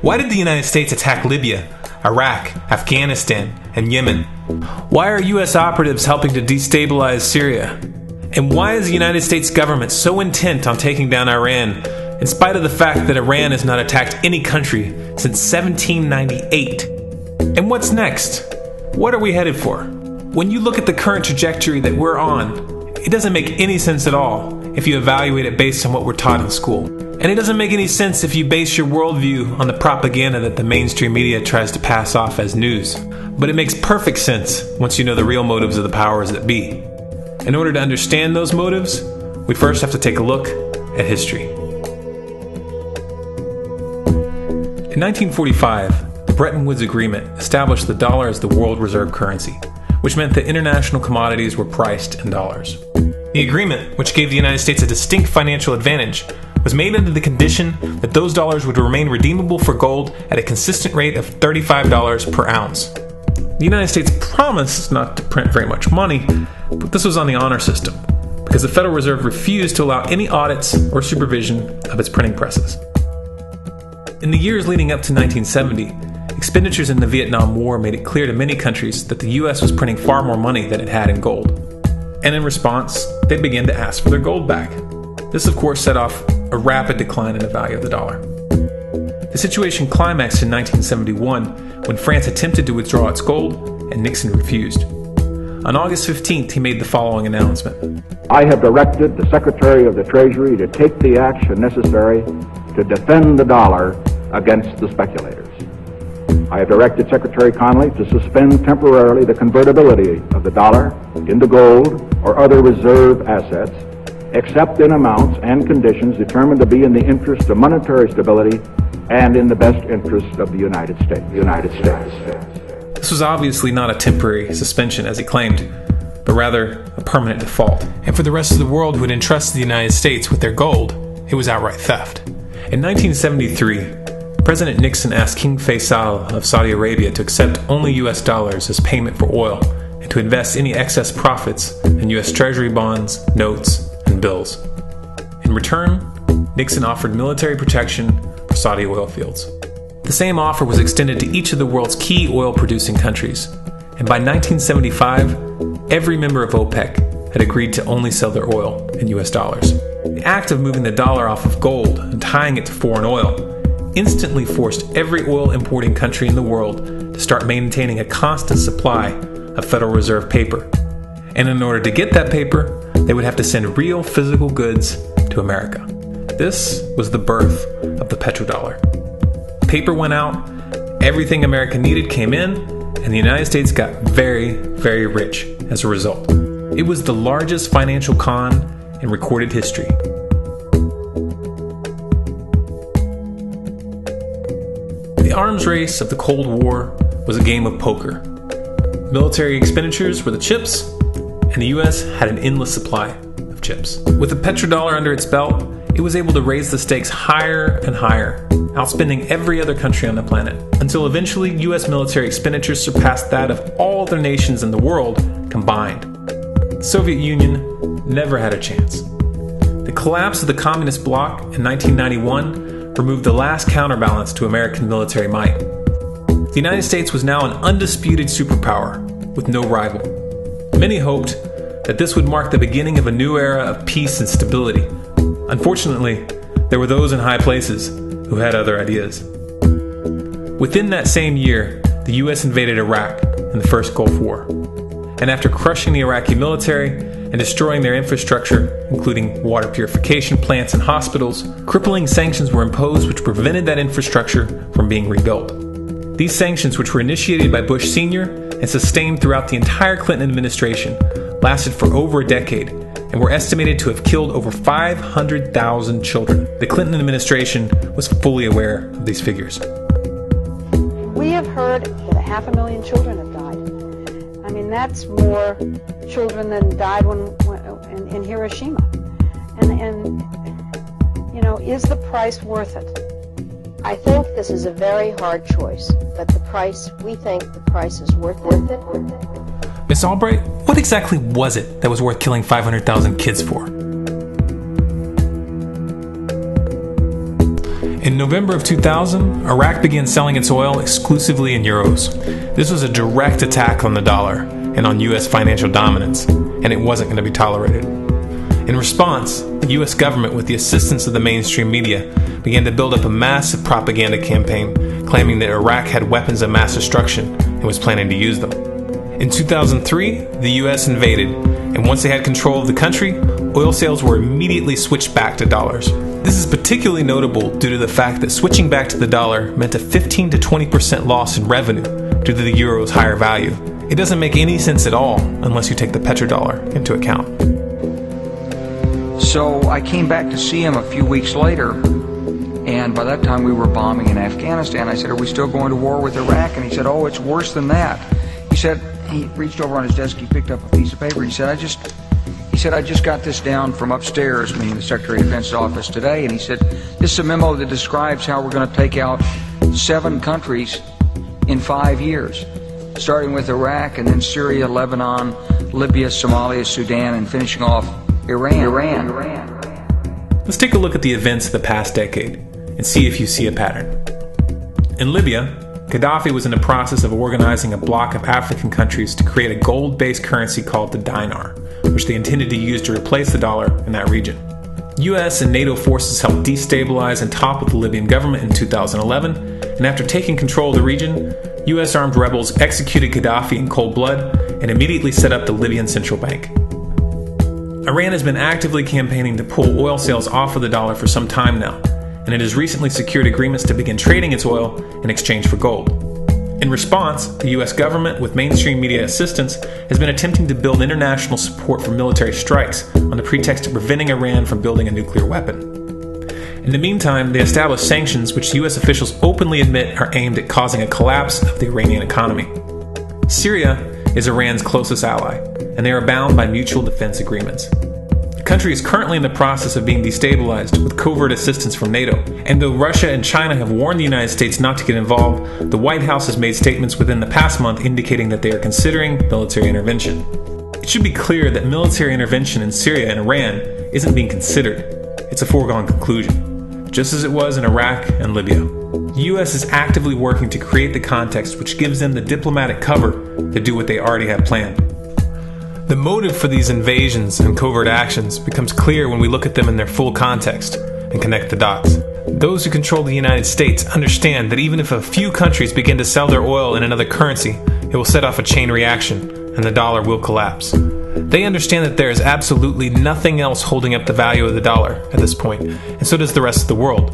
Why did the United States attack Libya, Iraq, Afghanistan, and Yemen? Why are U.S. operatives helping to destabilize Syria? And why is the United States government so intent on taking down Iran, in spite of the fact that Iran has not attacked any country since 1798? And what's next? What are we headed for? When you look at the current trajectory that we're on, it doesn't make any sense at all if you evaluate it based on what we're taught in school. And it doesn't make any sense if you base your worldview on the propaganda that the mainstream media tries to pass off as news. But it makes perfect sense once you know the real motives of the powers that be. In order to understand those motives, we first have to take a look at history. In 1945, the Bretton Woods Agreement established the dollar as the world reserve currency, which meant that international commodities were priced in dollars. The agreement, which gave the United States a distinct financial advantage, was made under the condition that those dollars would remain redeemable for gold at a consistent rate of $35 per ounce. The United States promised not to print very much money, but this was on the honor system, because the Federal Reserve refused to allow any audits or supervision of its printing presses. In the years leading up to 1970, expenditures in the Vietnam War made it clear to many countries that the U.S. was printing far more money than it had in gold. And in response, they began to ask for their gold back. This, of course, set off a rapid decline in the value of the dollar. The situation climaxed in 1971 when France attempted to withdraw its gold and Nixon refused. On August 15th, he made the following announcement. I have directed the Secretary of the Treasury to take the action necessary to defend the dollar against the speculators. I have directed Secretary Connally to suspend temporarily the convertibility of the dollar into gold or other reserve assets, except in amounts and conditions determined to be in the interest of monetary stability and in the best interest of the United States. This was obviously not a temporary suspension, as he claimed, but rather a permanent default. And for the rest of the world who had entrusted the United States with their gold, it was outright theft. In 1973, President Nixon asked King Faisal of Saudi Arabia to accept only U.S. dollars as payment for oil and to invest any excess profits in U.S. Treasury bonds, notes, and bills. In return, Nixon offered military protection for Saudi oil fields. The same offer was extended to each of the world's key oil-producing countries, and by 1975, every member of OPEC had agreed to only sell their oil in U.S. dollars. The act of moving the dollar off of gold and tying it to foreign oil instantly forced every oil-importing country in the world to start maintaining a constant supply of Federal Reserve paper. And in order to get that paper, they would have to send real physical goods to America. This was the birth of the petrodollar. Paper went out, everything America needed came in, and the United States got very, very rich as a result. It was the largest financial con in recorded history. The arms race of the Cold War was a game of poker. Military expenditures were the chips, and the U.S. had an endless supply of chips. With the petrodollar under its belt, it was able to raise the stakes higher and higher, outspending every other country on the planet, until eventually U.S. military expenditures surpassed that of all other nations in the world combined. The Soviet Union never had a chance. The collapse of the communist bloc in 1991 removed the last counterbalance to American military might. The United States was now an undisputed superpower with no rival. Many hoped that this would mark the beginning of a new era of peace and stability. Unfortunately, there were those in high places who had other ideas. Within that same year, the U.S. invaded Iraq in the First Gulf War. And after crushing the Iraqi military and destroying their infrastructure, including water purification plants and hospitals, crippling sanctions were imposed which prevented that infrastructure from being rebuilt. These sanctions, which were initiated by Bush Sr. and sustained throughout the entire Clinton administration, lasted for over a decade and were estimated to have killed over 500,000 children. The Clinton administration was fully aware of these figures. We have heard that 500,000 children have died. I mean, that's more children than died in Hiroshima. And you know, is the price worth it? I think this is a very hard choice, but we think the price is worth it. Miss Albright, what exactly was it that was worth killing 500,000 kids for? In November of 2000, Iraq began selling its oil exclusively in euros. This was a direct attack on the dollar and on U.S. financial dominance, and it wasn't going to be tolerated. In response, the U.S. government, with the assistance of the mainstream media, began to build up a massive propaganda campaign claiming that Iraq had weapons of mass destruction and was planning to use them. In 2003, the U.S. invaded, and once they had control of the country, oil sales were immediately switched back to dollars. This is particularly notable due to the fact that switching back to the dollar meant a 15 to 20% loss in revenue due to the euro's higher value. It doesn't make any sense at all unless you take the petrodollar into account. So I came back to see him a few weeks later, and by that time we were bombing in Afghanistan. I said, "Are we still going to war with Iraq?" And he said, "Oh, it's worse than that." He said, he reached over on his desk, he picked up a piece of paper, he said, I just got this down from upstairs, meaning the Secretary of Defense's office today, and he said, "This is a memo that describes how we're going to take out 7 countries in 5 years, starting with Iraq and then Syria, Lebanon, Libya, Somalia, Sudan, and finishing off Iran. Let's take a look at the events of the past decade and see if you see a pattern. In Libya, Gaddafi was in the process of organizing a bloc of African countries to create a gold-based currency called the dinar, which they intended to use to replace the dollar in that region. US and NATO forces helped destabilize and topple the Libyan government in 2011, and after taking control of the region, US armed rebels executed Gaddafi in cold blood and immediately set up the Libyan central bank. Iran has been actively campaigning to pull oil sales off of the dollar for some time now, and it has recently secured agreements to begin trading its oil in exchange for gold. In response, the US government, with mainstream media assistance, has been attempting to build international support for military strikes on the pretext of preventing Iran from building a nuclear weapon. In the meantime, they established sanctions which US officials openly admit are aimed at causing a collapse of the Iranian economy. Syria is Iran's closest ally, and they are bound by mutual defense agreements. The country is currently in the process of being destabilized with covert assistance from NATO, and though Russia and China have warned the United States not to get involved, the White House has made statements within the past month indicating that they are considering military intervention. It should be clear that military intervention in Syria and Iran isn't being considered. It's a foregone conclusion, just as it was in Iraq and Libya. The U.S. is actively working to create the context which gives them the diplomatic cover to do what they already have planned. The motive for these invasions and covert actions becomes clear when we look at them in their full context and connect the dots. Those who control the United States understand that even if a few countries begin to sell their oil in another currency, it will set off a chain reaction and the dollar will collapse. They understand that there is absolutely nothing else holding up the value of the dollar at this point, and so does the rest of the world.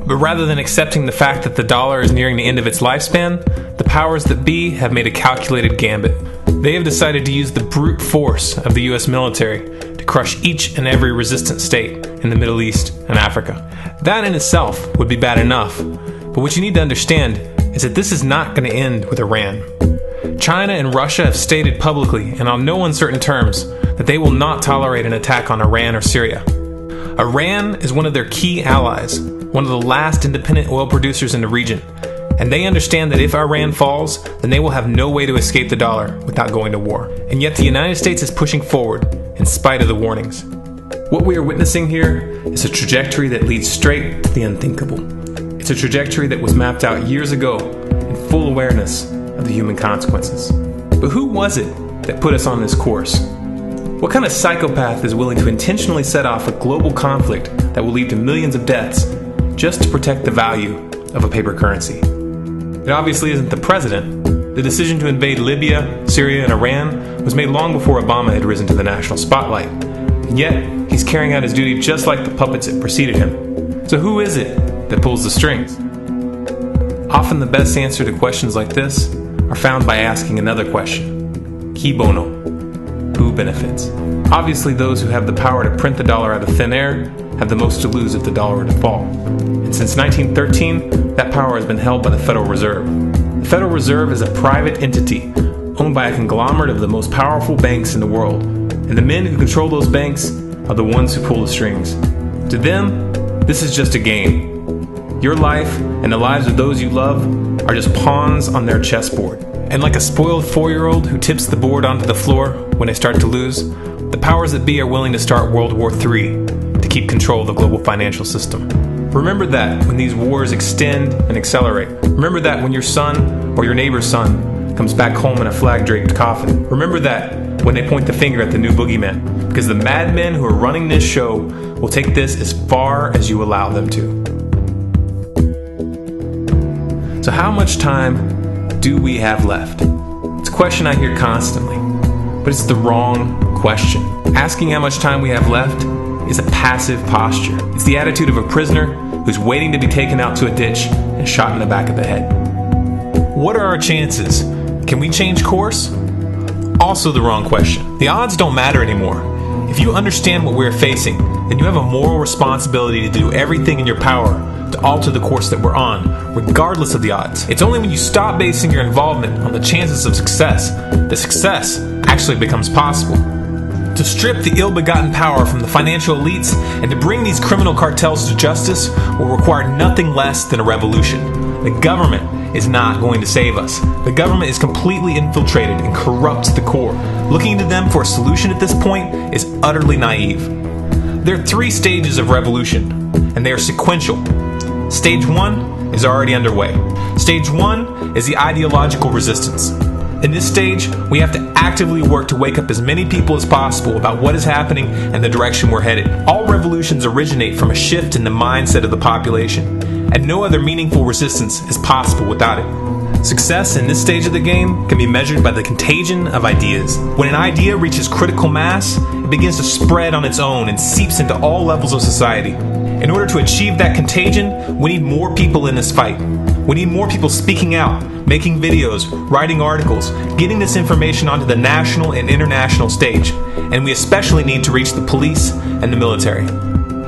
But rather than accepting the fact that the dollar is nearing the end of its lifespan, the powers that be have made a calculated gambit. They have decided to use the brute force of the US military to crush each and every resistant state in the Middle East and Africa. That in itself would be bad enough, but what you need to understand is that this is not going to end with Iran. China and Russia have stated publicly and on no uncertain terms that they will not tolerate an attack on Iran or Syria. Iran is one of their key allies, one of the last independent oil producers in the region, and they understand that if Iran falls, then they will have no way to escape the dollar without going to war. And yet the United States is pushing forward in spite of the warnings. What we are witnessing here is a trajectory that leads straight to the unthinkable. It's a trajectory that was mapped out years ago in full awareness of the human consequences. But who was it that put us on this course? What kind of psychopath is willing to intentionally set off a global conflict that will lead to millions of deaths just to protect the value of a paper currency? It obviously isn't the president. The decision to invade Libya, Syria, and Iran was made long before Obama had risen to the national spotlight. And yet, he's carrying out his duty just like the puppets that preceded him. So who is it that pulls the strings? Often the best answer to questions like this are found by asking another question. Qui bono? Who benefits? Obviously, those who have the power to print the dollar out of thin air have the most to lose if the dollar were to fall. And since 1913, that power has been held by the Federal Reserve. The Federal Reserve is a private entity owned by a conglomerate of the most powerful banks in the world. And the men who control those banks are the ones who pull the strings. To them, this is just a game. Your life and the lives of those you love are just pawns on their chessboard. And like a spoiled 4-year-old who tips the board onto the floor when they start to lose, the powers that be are willing to start World War III to keep control of the global financial system. Remember that when these wars extend and accelerate. Remember that when your son or your neighbor's son comes back home in a flag-draped coffin. Remember that when they point the finger at the new boogeyman. Because the madmen who are running this show will take this as far as you allow them to. So how much time do we have left? It's a question I hear constantly, but it's the wrong question. Asking how much time we have left is a passive posture. It's the attitude of a prisoner who's waiting to be taken out to a ditch and shot in the back of the head. What are our chances? Can we change course? Also the wrong question. The odds don't matter anymore. If you understand what we're facing, then you have a moral responsibility to do everything in your power to alter the course that we're on, regardless of the odds. It's only when you stop basing your involvement on the chances of success that success actually becomes possible. To strip the ill-begotten power from the financial elites and to bring these criminal cartels to justice will require nothing less than a revolution. The government is not going to save us. The government is completely infiltrated and corrupt to the core. Looking to them for a solution at this point is utterly naive. There are 3 stages of revolution, and they are sequential. Stage 1 is already underway. Stage 1 is the ideological resistance. In this stage, we have to actively work to wake up as many people as possible about what is happening and the direction we're headed. All revolutions originate from a shift in the mindset of the population, and no other meaningful resistance is possible without it. Success in this stage of the game can be measured by the contagion of ideas. When an idea reaches critical mass, it begins to spread on its own and seeps into all levels of society. In order to achieve that contagion, we need more people in this fight. We need more people speaking out, making videos, writing articles, getting this information onto the national and international stage. And we especially need to reach the police and the military.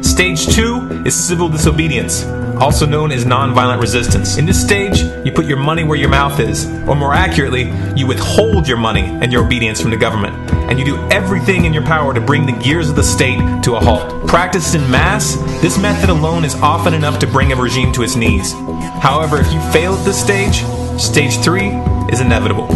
Stage 2 is civil disobedience, also known as nonviolent resistance. In this stage, you put your money where your mouth is, or more accurately, you withhold your money and your obedience from the government, and you do everything in your power to bring the gears of the state to a halt. Practiced in mass, this method alone is often enough to bring a regime to its knees. However, if you fail at this stage, stage 3 is inevitable.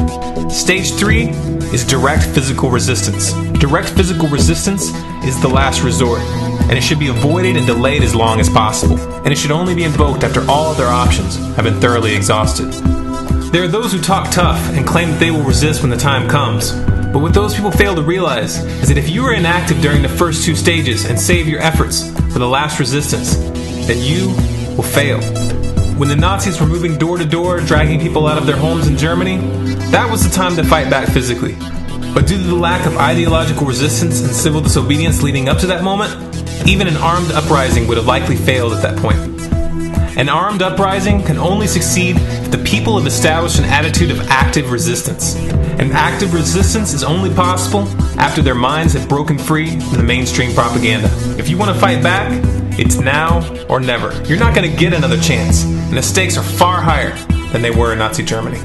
Stage 3 is direct physical resistance. Direct physical resistance is the last resort, and it should be avoided and delayed as long as possible, and it should only be invoked after all other options have been thoroughly exhausted. There are those who talk tough and claim that they will resist when the time comes, but what those people fail to realize is that if you are inactive during the first 2 stages and save your efforts for the last resistance, then you will fail. When the Nazis were moving door to door, dragging people out of their homes in Germany, that was the time to fight back physically. But due to the lack of ideological resistance and civil disobedience leading up to that moment, even an armed uprising would have likely failed at that point. An armed uprising can only succeed if the people have established an attitude of active resistance. And active resistance is only possible after their minds have broken free from the mainstream propaganda. If you want to fight back, it's now or never. You're not going to get another chance, and the stakes are far higher than they were in Nazi Germany.